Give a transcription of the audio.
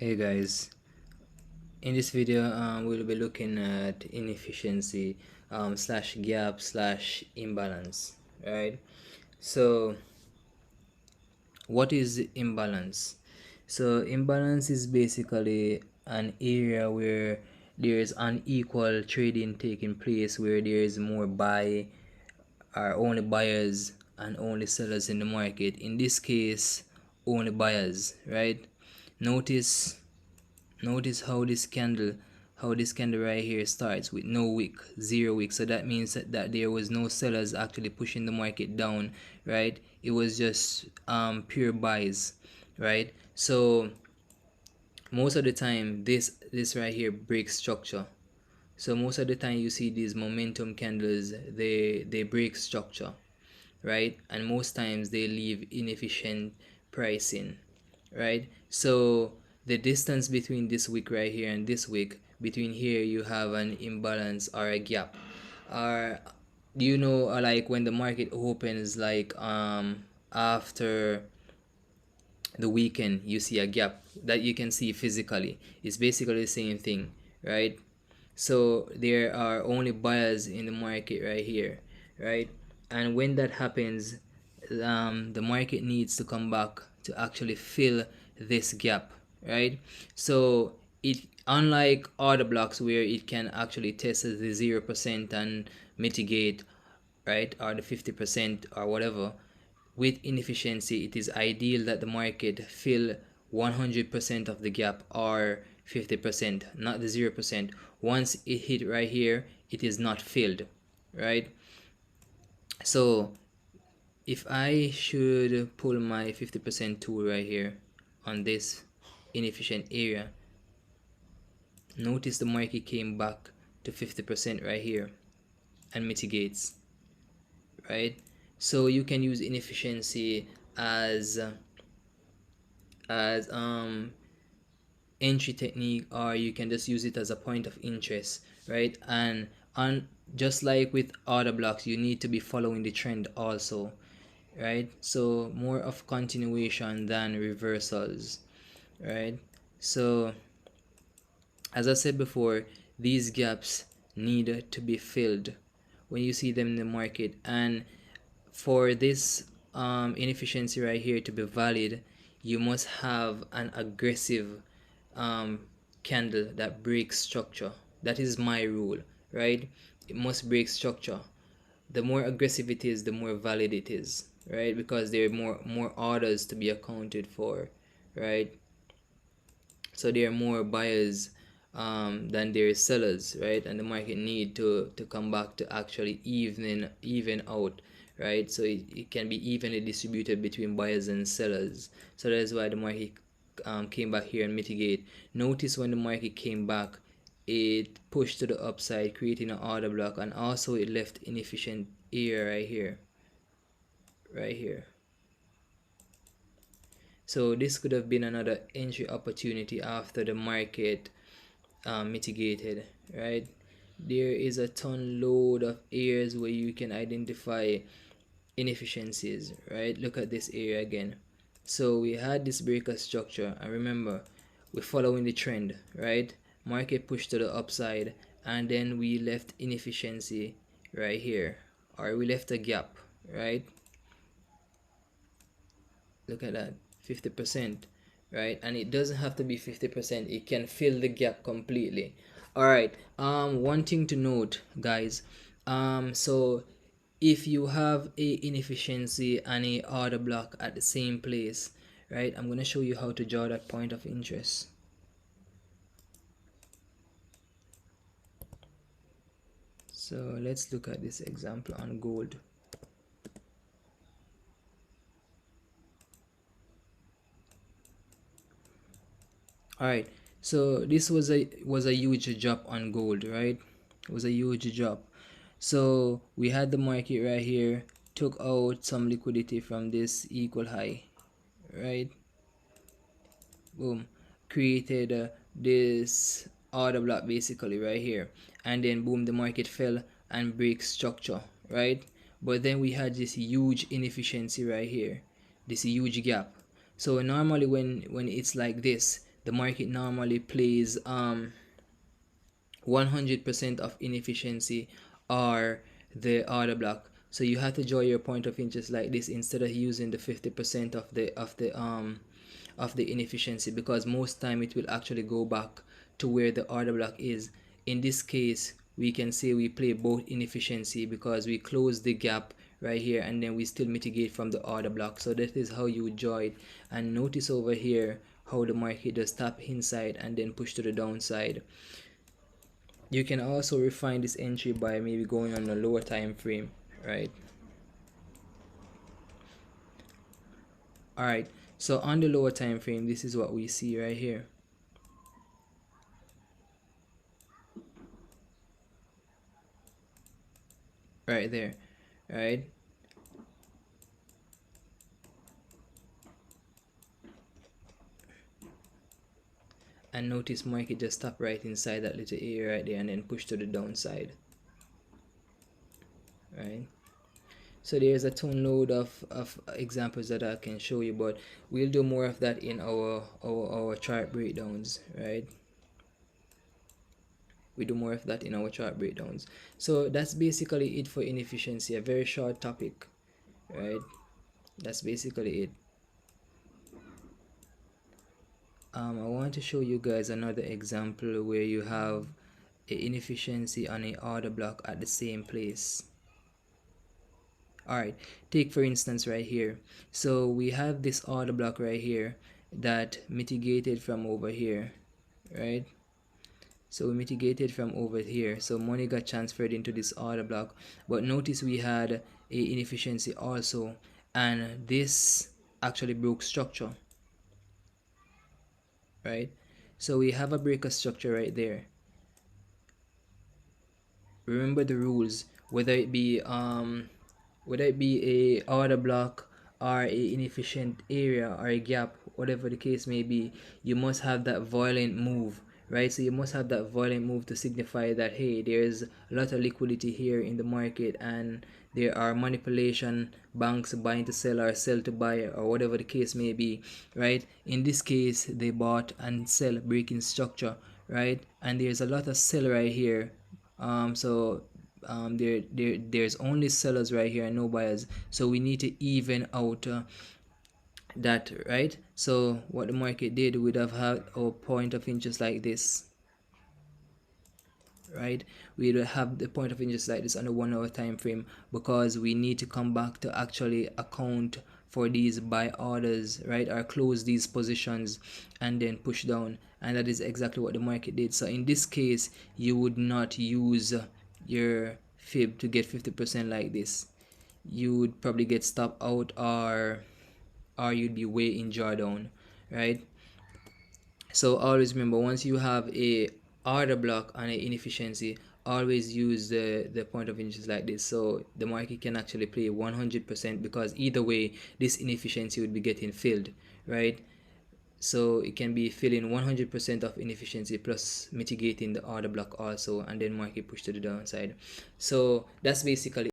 Hey guys, in this video we'll be looking at inefficiency slash gap slash imbalance, right? So what is imbalance? So imbalance is basically an area where there is unequal trading taking place, where there is more buy or only buyers and only sellers in the market. In this case, only buyers, right? Notice Notice how this candle right here starts with no wick, 0 wick. So that means that there was no sellers actually pushing the market down, right? It was just pure buys, right? So most of the time this right here breaks structure. So most of the time you see these momentum candles, they break structure, right? And most times they leave inefficient pricing, right? So the distance between this wick right here and this wick, between here you have an imbalance or a gap. Or you know, like when the market opens, like after the weekend, you see a gap that you can see physically. It's basically the same thing, right? So there are only buyers in the market right here, right? And when that happens, the market needs to come back to actually fill this gap, right? So it, unlike other blocks where it can actually test the 0% and mitigate, right, or the 50% or whatever, with inefficiency it is ideal that the market fill 100% of the gap, or 50%, not the 0%. Once it hit right here, it is not filled, right? So if I should pull my 50% tool right here on this inefficient area, notice the market came back to 50% right here and mitigates, right? So you can use inefficiency as as entry technique, or you can just use it as a point of interest, right? And on, just like with other blocks, you need to be following the trend also, right? So more of continuation than reversals, right? So as I said before, these gaps need to be filled when you see them in the market. And for this inefficiency right here to be valid, you must have an aggressive um, candle that breaks structure. That is my rule, right? It must break structure. The more aggressive it is, the more valid it is, right? Because there are more orders to be accounted for, right? So there are more buyers than there is sellers, right? And the market need to come back to actually even out, right? So it can be evenly distributed between buyers and sellers. So that's why the market came back here and mitigate. Notice when the market came back, it pushed to the upside, creating an order block, and also it left inefficient area right here. So this could have been another entry opportunity after the market mitigated, right? There is a ton load of areas where you can identify inefficiencies, right? Look at this area again. So we had this breaker structure, and remember, we're following the trend, right? Market pushed to the upside, and then we left inefficiency right here, or we left a gap, right? Look at that, 50%, right? And it doesn't have to be 50%, it can fill the gap completely. All right, one thing to note, guys, so if you have a inefficiency and a order block at the same place, right, I'm going to show you how to draw that point of interest. So let's look at this example on gold. All right, so this was a huge drop on gold, right? It was a huge drop. So we had the market right here, took out some liquidity from this equal high, right? Boom, created this order block basically right here, and then boom, the market fell and break structure, right? But then we had this huge inefficiency right here, this huge gap. So normally when it's like this, the market normally plays 100% of inefficiency or the order block. So you have to draw your point of interest like this instead of using the 50% of the inefficiency, because most time it will actually go back to where the order block is. In this case, we can say we play both inefficiency because we close the gap right here and then we still mitigate from the order block. So that is how you would draw it. And notice over here how the market does tap inside and then push to the downside. You can also refine this entry by maybe going on a lower time frame, right? All right, so on the lower time frame, this is what we see right here, right there, right? And notice market just stop right inside that little area right there and then push to the downside, right? So there's a ton load of examples that I can show you, but we'll do more of that in our chart breakdowns, right? We do more of that in our chart breakdowns. So that's basically it for inefficiency, a very short topic, right? That's basically it. I want to show you guys another example where you have a inefficiency on a order block at the same place. Alright, take for instance right here. So we have this order block right here that mitigated from over here, right? So we mitigated from over here, so money got transferred into this order block, but notice we had a inefficiency also, and this actually broke structure, right? So we have a break of structure right there. Remember the rules, whether it be a order block or a inefficient area or a gap, whatever the case may be, you must have that violent move, right? So you must have that violent move to signify that, hey, there's a lot of liquidity here in the market and there are manipulation, banks buying to sell or sell to buy or whatever the case may be, right? In this case, they bought and sell, breaking structure, right? And there's a lot of sell right here. There's only sellers right here and no buyers, so we need to even out that, right? So what the market did, would have had a point of interest like this, right? We will have the point of interest like this on a 1 hour time frame, because we need to come back to actually account for these buy orders, right, or close these positions and then push down. And that is exactly what the market did. So in this case, you would not use your fib to get 50% like this. You would probably get stop out, or you'd be way in drawdown, right? So always remember, once you have a order block and a inefficiency, always use the point of interest like this, so the market can actually play 100%, because either way this inefficiency would be getting filled, right? So it can be filling 100% of inefficiency plus mitigating the order block also, and then market push to the downside. So that's basically